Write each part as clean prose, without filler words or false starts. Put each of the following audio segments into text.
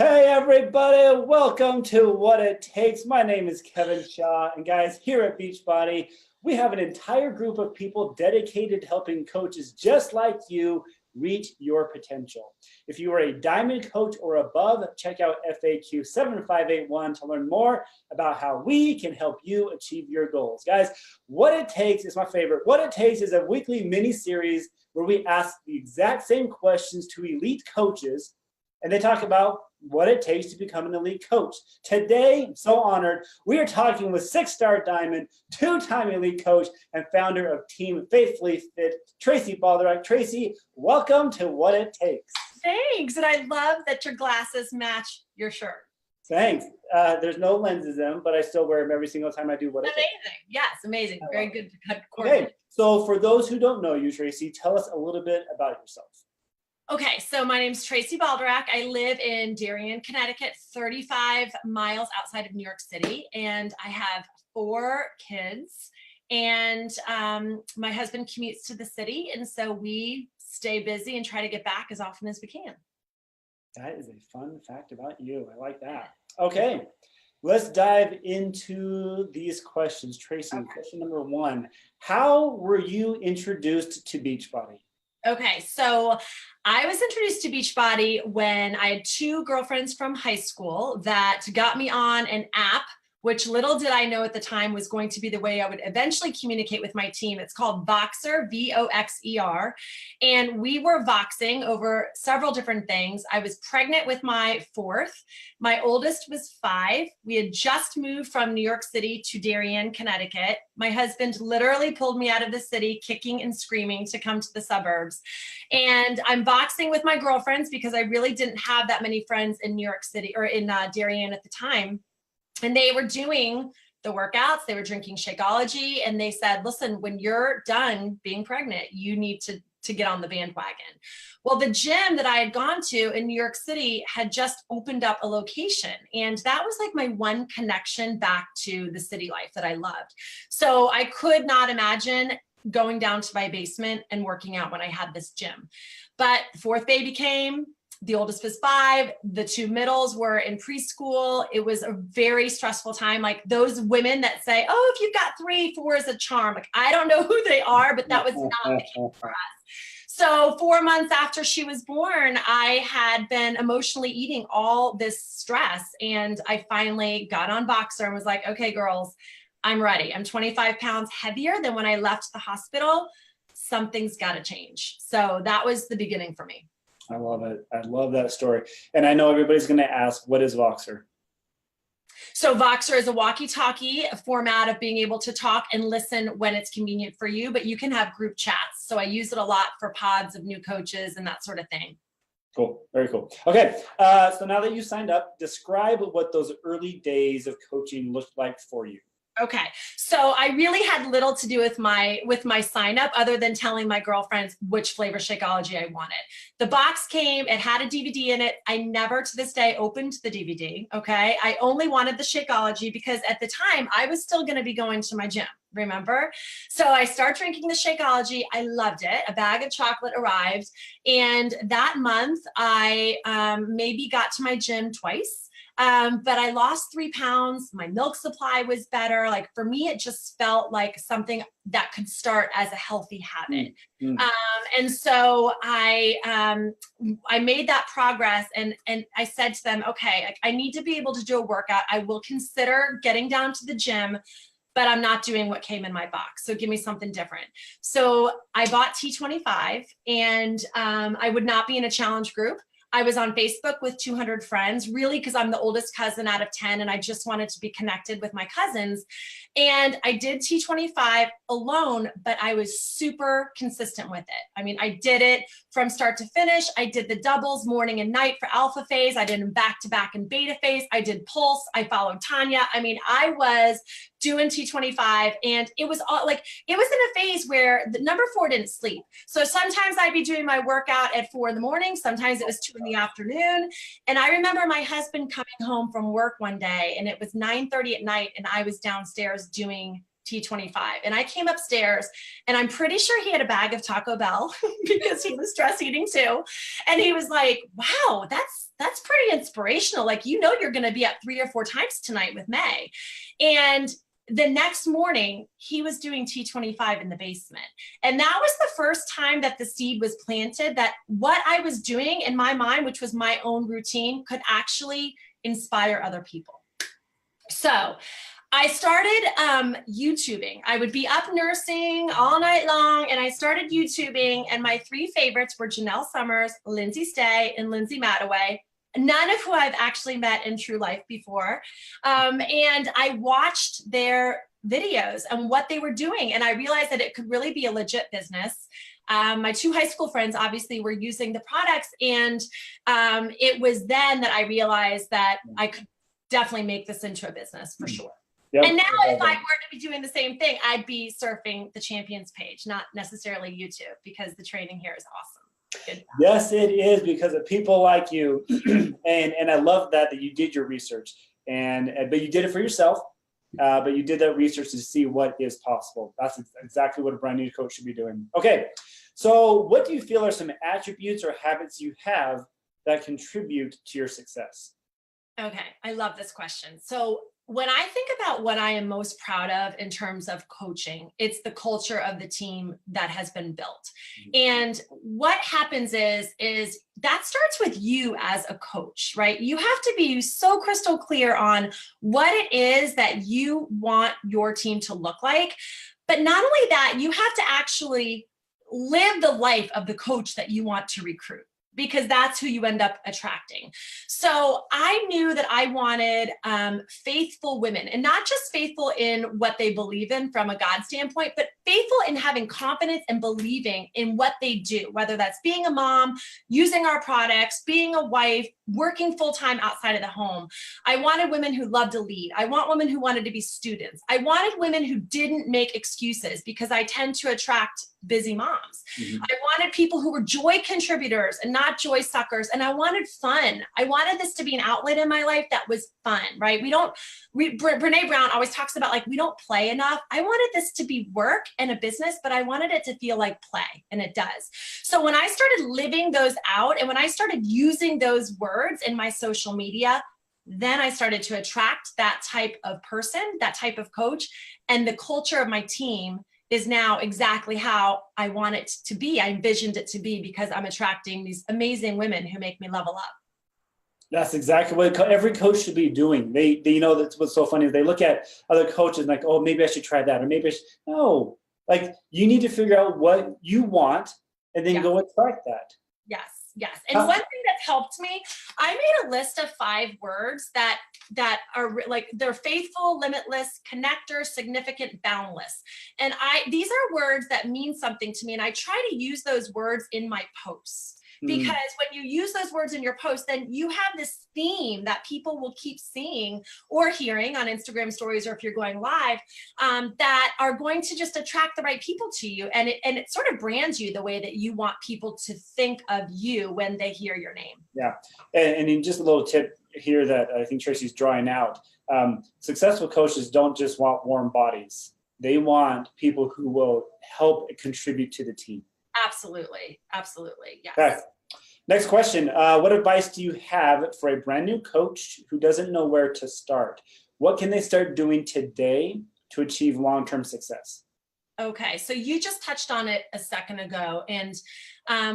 Hey everybody, welcome to What It Takes. My name is Kevin Shaw, and guys, here at Beachbody, we have an entire group of people dedicated to helping coaches just like you reach your potential. If you are a diamond coach or above, check out FAQ 7581 to learn more about how we can help you achieve your goals. Guys, What It Takes is my favorite. What It Takes is a weekly mini-series where we ask the exact same questions to elite coaches, and they talk about what it takes to become an elite coach. Today, I'm so honored, we are talking with six-star diamond, two-time elite coach, and founder of Team Faithfully Fit, Tracy Balderach. Tracy, welcome to What It Takes. Thanks, and I love that your glasses match your shirt. Thanks. There's no lenses in them, but I still wear them every single time I do What It Takes. Amazing. Yes, amazing. Very good to cut Okay, so for those who don't know you, Tracy, tell us a little bit about yourself. Okay, so my name's Tracy Balderach. I live in Darien, Connecticut, 35 miles outside of New York City, and I have 4 kids. And my husband commutes to the city, and so we stay busy and try to get back as often as we can. That is a fun fact about you. I like that. Okay, let's dive into these questions. Tracy, Question number 1. How were you introduced to Beachbody? Okay, so I was introduced to Beachbody when I had 2 girlfriends from high school that got me on an app, which little did I know at the time was going to be the way I would eventually communicate with my team. It's called Voxer, V-O-X-E-R. And we were voxing over several different things. I was pregnant with my 4th. My oldest was 5. We had just moved from New York City to Darien, Connecticut. My husband literally pulled me out of the city, kicking and screaming to come to the suburbs. And I'm voxing with my girlfriends because I really didn't have that many friends in New York City or in Darien at the time. And they were doing the workouts, they were drinking Shakeology, and they said, listen, when you're done being pregnant, you need to get on the bandwagon. Well, the gym that I had gone to in New York City had just opened up a location. And that was like my one connection back to the city life that I loved. So I could not imagine going down to my basement and working out when I had this gym. But 4th baby came. The oldest was 5. The 2 middles were in preschool. It was a very stressful time. Like those women that say, oh, if you've got 3, 4 is a charm. Like, I don't know who they are, but that was not the case for us. So 4 months after she was born, I had been emotionally eating all this stress. And I finally got on Voxer and was like, okay, girls, I'm ready. I'm 25 pounds heavier than when I left the hospital. Something's got to change. So that was the beginning for me. I love it. I love that story. And I know everybody's going to ask, what is Voxer? So Voxer is a walkie-talkie format of being able to talk and listen when it's convenient for you, but you can have group chats. So I use it a lot for pods of new coaches and that sort of thing. Cool. Very cool. Okay. So now that you signed up, describe what those early days of coaching looked like for you. Okay, so I really had little to do with my sign up other than telling my girlfriends which flavor Shakeology I wanted. The box came, it had a DVD in it. I never to this day opened the DVD, okay? I only wanted the Shakeology because at the time I was still gonna be going to my gym, remember? So I start drinking the Shakeology. I loved it. A bag of chocolate arrived. And that month I maybe got to my gym twice. But I lost 3 pounds. My milk supply was better. Like for me, it just felt like something that could start as a healthy habit. And so I made that progress and I said to them, okay, I need to be able to do a workout. I will consider getting down to the gym, but I'm not doing what came in my box. So give me something different. So I bought T25 and I would not be in a challenge group. I was on Facebook with 200 friends, really because I'm the oldest cousin out of 10 and I just wanted to be connected with my cousins. And I did T25 alone, but I was super consistent with it. I mean, I did it from start to finish. I did the doubles morning and night for alpha phase. I did them back to back in beta phase. I did pulse. I followed Tanya. I mean, I was doing T25 and it was all like, it was in a phase where the number 4 didn't sleep. So sometimes I'd be doing my workout at 4 in the morning. Sometimes it was 2 in the afternoon. And I remember my husband coming home from work one day and it was 9:30 at night and I was downstairs doing T25. And I came upstairs and I'm pretty sure he had a bag of Taco Bell because he was stress eating too. And he was like, wow, that's pretty inspirational. Like, you know, you're going to be up 3 or 4 times tonight with May. And the next morning, he was doing T25 in the basement. And that was the first time that the seed was planted that what I was doing in my mind, which was my own routine, could actually inspire other people. So I started YouTubing. I would be up nursing all night long, and I started YouTubing, and my 3 favorites were Janelle Summers, Lindsay Stay, and Lindsay Mattaway. None of who I've actually met in true life before. And I watched their videos and what they were doing. And I realized that it could really be a legit business. My 2 high school friends obviously were using the products. And it was then that I realized that I could definitely make this into a business for sure. Yep. And now if I were to be doing the same thing, I'd be surfing the Champions page, not necessarily YouTube, because the training here is awesome. Good. Yes, it is, because of people like you. and I love that you did your research, but you did it for yourself, but you did that research to see what is possible. That's exactly what a brand new coach should be doing. Okay, so what do you feel are some attributes or habits you have that contribute to your success? Okay, I love this question. So when I think about what I am most proud of in terms of coaching, it's the culture of the team that has been built. And what happens is that starts with you as a coach, right? You have to be so crystal clear on what it is that you want your team to look like. But not only that, you have to actually live the life of the coach that you want to recruit, because that's who you end up attracting. So I knew that I wanted faithful women, and not just faithful in what they believe in from a God standpoint, but faithful in having confidence and believing in what they do, whether that's being a mom, using our products, being a wife, working full-time outside of the home. I wanted women who loved to lead. I want women who wanted to be students. I wanted women who didn't make excuses, because I tend to attract busy moms. I wanted people who were joy contributors and not joy suckers. And I wanted fun. I wanted this to be an outlet in my life that was fun, right? Brene Brown always talks about, like, we don't play enough. I wanted this to be work and a business, but I wanted it to feel like play, and it does. So when I started living those out, and when I started using those words in my social media, then I started to attract that type of person, that type of coach, and the culture of my team is now exactly how I want it to be. I envisioned it to be, because I'm attracting these amazing women who make me level up. That's exactly what every coach should be doing. They you know, that's what's so funny. They look at other coaches and like, oh, maybe I should try that, or maybe I should. No, like, you need to figure out what you want and then go and try that. Yes. And one thing that's helped me, I made a list of 5 words that are like, they're faithful, limitless, connector, significant, boundless. And these are words that mean something to me. And I try to use those words in my posts. Because when you use those words in your post, then you have this theme that people will keep seeing or hearing on Instagram stories, or if you're going live, that are going to just attract the right people to you. And it sort of brands you the way that you want people to think of you when they hear your name. Yeah. And in just a little tip here that I think Tracy's drawing out, successful coaches don't just want warm bodies. They want people who will help contribute to the team. Absolutely. Yes. Okay. Next question. What advice do you have for a brand new coach who doesn't know where to start? What can they start doing today to achieve long-term success? Okay, so you just touched on it a second ago, and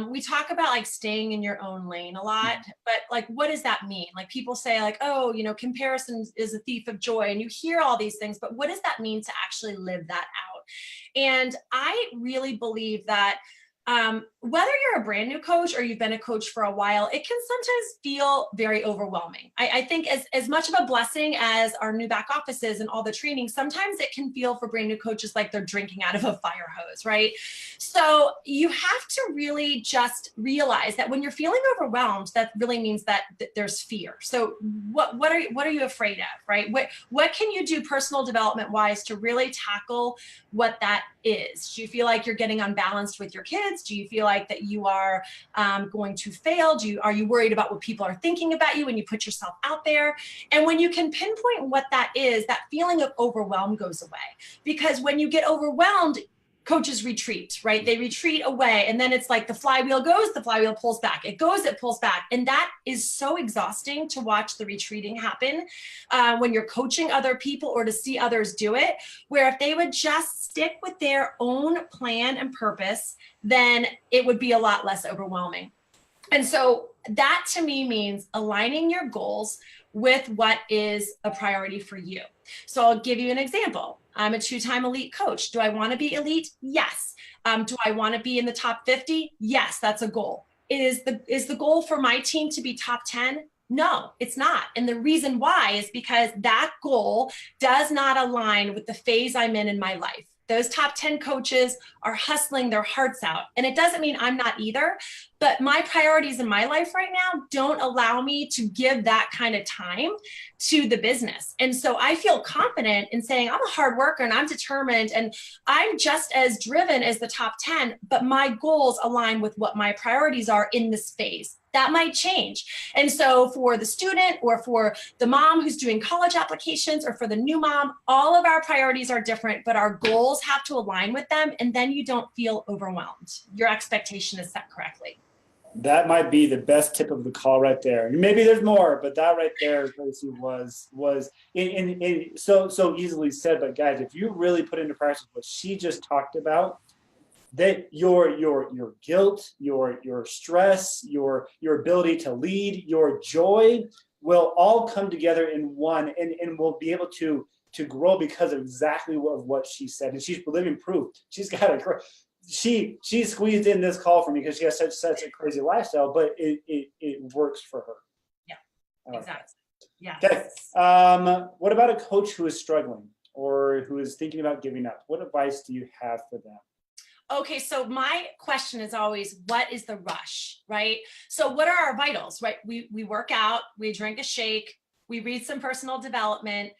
we talk about, like, staying in your own lane a lot, but, like, what does that mean? Like, people say, like, oh, you know, comparison is a thief of joy, and you hear all these things, but what does that mean to actually live that out? And I really believe that whether you're a brand new coach or you've been a coach for a while, it can sometimes feel very overwhelming. I think as much of a blessing as our new back offices and all the training, sometimes it can feel for brand new coaches like they're drinking out of a fire hose, right? So you have to really just realize that when you're feeling overwhelmed, that really means that there's fear. So what are you afraid of, right? What can you do personal development wise to really tackle what that is? Do you feel like you're getting unbalanced with your kids? Do you feel like like that you are going to fail? Are you worried about what people are thinking about you when you put yourself out there? And when you can pinpoint what that is, that feeling of overwhelm goes away. Because when you get overwhelmed, coaches retreat, right? They retreat away. And then it's like the flywheel goes, the flywheel pulls back. It goes, it pulls back. And that is so exhausting to watch the retreating happen when you're coaching other people or to see others do it, where if they would just stick with their own plan and purpose, then it would be a lot less overwhelming. And so that to me means aligning your goals with what is a priority for you. So I'll give you an example. I'm a 2-time elite coach. Do I want to be elite? Yes. Do I want to be in the top 50? Yes, that's a goal. Is the goal for my team to be top 10? No, it's not. And the reason why is because that goal does not align with the phase I'm in my life. Those top 10 coaches are hustling their hearts out. And it doesn't mean I'm not either, but my priorities in my life right now don't allow me to give that kind of time to the business. And so I feel confident in saying I'm a hard worker and I'm determined and I'm just as driven as the top 10, but my goals align with what my priorities are in this phase. That might change. And so for the student or for the mom who's doing college applications or for the new mom, all of our priorities are different, but our goals have to align with them. And then you don't feel overwhelmed. Your expectation is set correctly. That might be the best tip of the call right there. Maybe there's more, but that right there, Tracy, was in so easily said. But guys, if you really put into practice what she just talked about, that your guilt, your stress, your ability to lead, your joy will all come together in one, and we'll be able to grow because of exactly what she said. And she's living proof. She's got a she squeezed in this call for me because she has such a crazy lifestyle, but it works for her. Yeah, exactly. Yeah. Okay. What about a coach who is struggling or who is thinking about giving up? What advice do you have for them? Okay, so my question is always, what is the rush, right? So what are our vitals, right? We work out, we drink a shake, we read some personal development,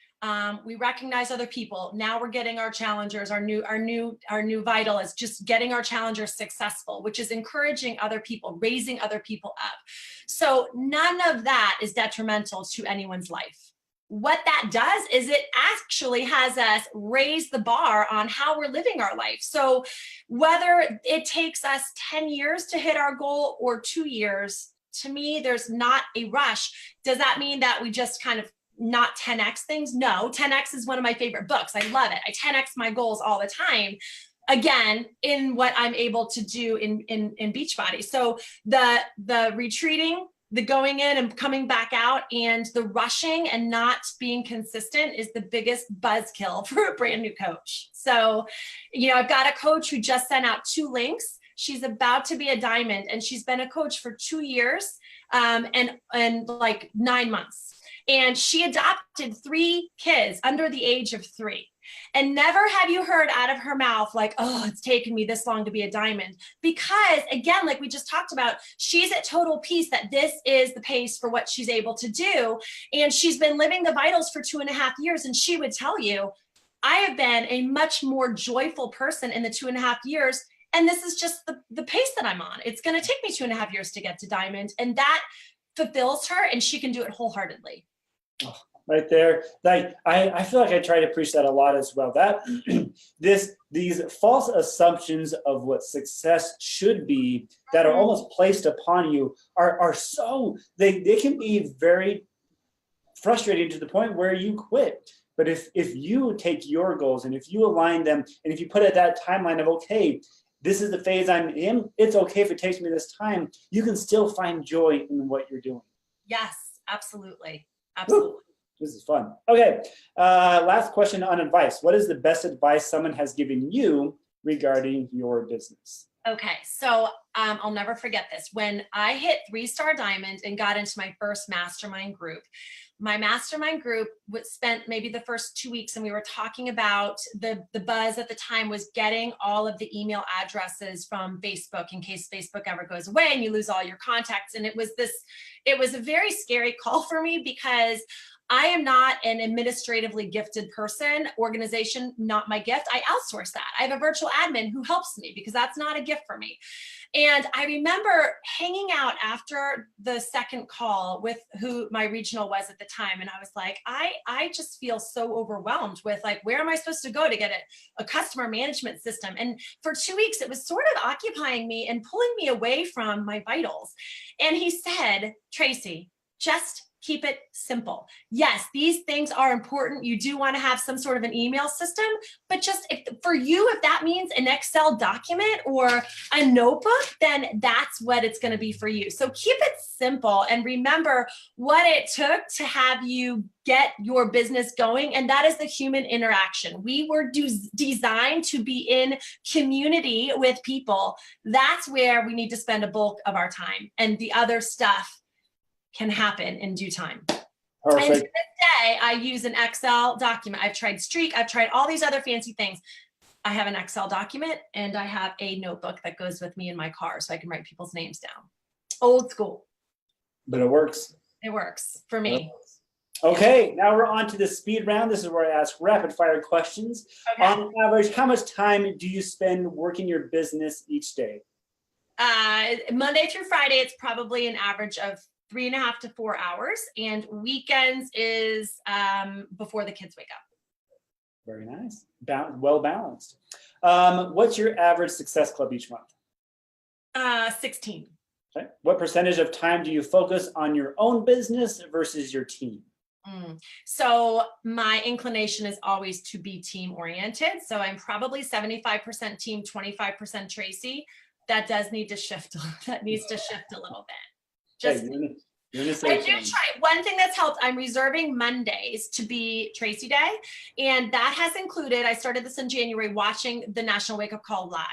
we recognize other people. Now we're getting our challengers, our new vital is just getting our challengers successful, which is encouraging other people, raising other people up. So none of that is detrimental to anyone's life. What that does is it actually has us raise the bar on how we're living our life. So whether it takes us 10 years to hit our goal or 2 years, to me, there's not a rush. Does that mean that we just kind of not 10x things? No, 10x is one of my favorite books. I love it. I 10x my goals all the time. Again, in what I'm able to do in Beachbody. So the retreating, the going in and coming back out, and the rushing and not being consistent is the biggest buzzkill for a brand new coach. So, I've got a coach who just sent out 2 links. She's about to be a diamond, and she's been a coach for 2 years and like 9 months. And she adopted 3 kids under the age of 3. And never have you heard out of her mouth like, oh, it's taken me this long to be a diamond. Because again, like we just talked about, she's at total peace that this is the pace for what she's able to do. And she's been living the vitals for 2.5 years. And she would tell you, I have been a much more joyful person in the 2.5 years. And this is just the pace that I'm on. It's going to take me 2.5 years to get to diamond. And that fulfills her, and she can do it wholeheartedly. Oh, right there. Like I feel like I try to preach that a lot as well. That these false assumptions of what success should be that are almost placed upon you are so they can be very frustrating to the point where you quit. But if you take your goals and if you align them and if you put at that timeline of, okay, this is the phase I'm in, it's okay if it takes me this time, you can still find joy in what you're doing. Yes, absolutely. Absolutely. Woo, this is fun. Okay. Last question on advice. What is the best advice someone has given you regarding your business? Okay. So I'll never forget this. When I hit 3-star diamond and got into my first mastermind group, my mastermind group spent maybe the first 2 weeks, and we were talking about the buzz at the time was getting all of the email addresses from Facebook in case Facebook ever goes away and you lose all your contacts. And it was a very scary call for me because I am not an administratively gifted person. Organization, not my gift. I outsource that. I have a virtual admin who helps me because that's not a gift for me. And I remember hanging out after the second call with who my regional was at the time. And I was like, I just feel so overwhelmed with like, where am I supposed to go to get a customer management system? And for 2 weeks, it was sort of occupying me and pulling me away from my vitals. And he said, Tracy, just keep it simple. Yes, these things are important. You do want to have some sort of an email system, but just for you, if that means an Excel document or a notebook, then that's what it's going to be for you. So keep it simple and remember what it took to have you get your business going. And that is the human interaction. We were designed to be in community with people. That's where we need to spend a bulk of our time, and the other stuff can happen in due time. Perfect. And to this day, I use an Excel document. I've tried Streak. I've tried all these other fancy things. I have an Excel document and I have a notebook that goes with me in my car so I can write people's names down. Old school. But it works. It works for me. Okay, now we're on to the speed round. This is where I ask rapid fire questions. Okay. On average, how much time do you spend working your business each day? Monday through Friday, it's probably an average of 3.5 to 4 hours, and weekends is before the kids wake up. Very nice. Well balanced. What's your average success club each month? 16. Okay. What percentage of time do you focus on your own business versus your team? So my inclination is always to be team oriented. So I'm probably 75% team, 25% Tracy. That does need to shift. That needs to shift a little bit. Just I do try. One thing that's helped, I'm reserving Mondays to be Tracy Day. And that has included, I started this in January, watching the National Wake Up Call live.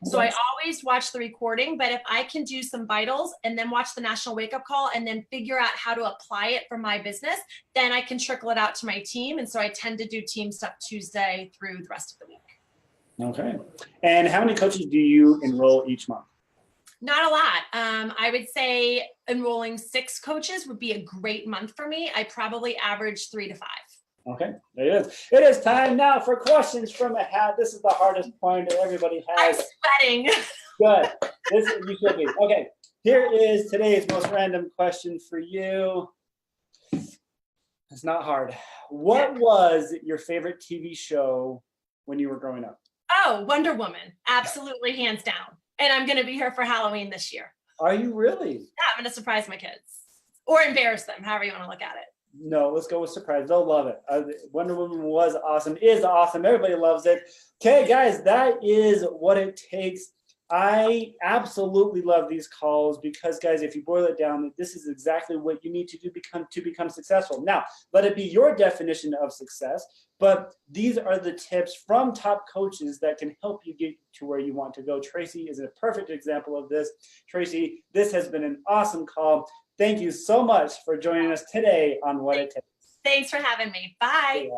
So I always watch the recording, but if I can do some vitals and then watch the National Wake Up Call and then figure out how to apply it for my business, then I can trickle it out to my team. And so I tend to do team stuff Tuesday through the rest of the week. Okay. And how many coaches do you enroll each month? Not a lot. I would say enrolling 6 coaches would be a great month for me. I probably average 3 to 5. Okay, there it is. It is time now for questions from a hat. This is the hardest point that everybody has. I'm sweating. Good. You should be. Okay, here is today's most random question for you. It's not hard. What was your favorite TV show when you were growing up? Oh, Wonder Woman. Absolutely, hands down. And I'm going to be here for Halloween this year. Are you really? Yeah, I'm going to surprise my kids. Or embarrass them, however you want to look at it. No, let's go with surprise. They'll love it. Wonder Woman was awesome, is awesome. Everybody loves it. Okay, guys, that is what it takes. I absolutely love these calls because, guys, if you boil it down, this is exactly what you need to do to become successful. Now, let it be your definition of success, but these are the tips from top coaches that can help you get to where you want to go. Tracy is a perfect example of this. Tracy, this has been an awesome call. Thank you so much for joining us today on What It Takes. Thanks for having me. Bye.